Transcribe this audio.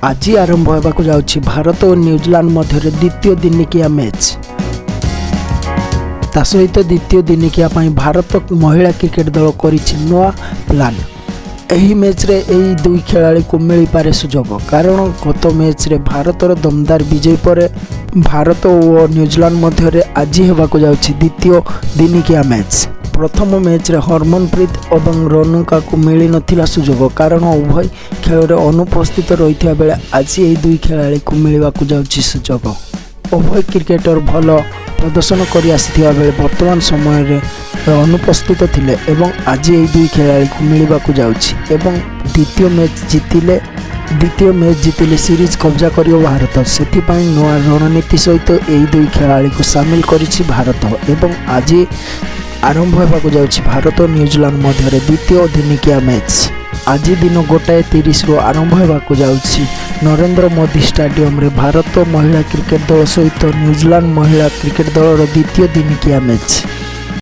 आज आरंभ होगा जाउछि भारत और न्यूजीलैंड मध्य द्वितीय दिनिकिया मैच। ता सहित द्वितीय दिनिकिया भारत महिला क्रिकेट दल करिछि नुआ प्लान। एही मैच रे एही दुई खेलाड़ी को मिल पारे सुजोग, कारण गत मैच रे भारतर दमदार विजय पर भारत और न्यूजीलैंड मध्य आज होगा जाउछि द्वितीय दिनिकिया मैच। प्रथम मैच रे हरमनप्रीत और रनुका को मिली नथिला सुजोग, कारण उभय खेल रे अनुपस्थित रही बेले आज यही दुई खेलाड़ी को मिलवा जाउछि सुजोग। उभय क्रिकेटर भल प्रदर्शन कर आसी बेले वर्तमान समय रे अनुपस्थित थिले एवं आज यही दुई खेलाड़ी को मिलवा जाउछि एवं द्वितीय मैच जीतिले सीरीज कब्जा करियो भारत। सेथिपाई नवा रणनीति सहित यही दुई खेलाड़ी को सामिल करिछि भारत एवं आज आरंभ होगा जाउछि भारत और न्यूजीलैंड मध्य द्वितीय दिनिकिया मैच। आज दिन 1:30 आरंभ होगा जाउछि नरेंद्र मोदी स्टेडियम रे भारत महिला क्रिकेट दल सहित न्यूजीलैंड महिला क्रिकेट दल द्वितीय दिनिकिया मैच।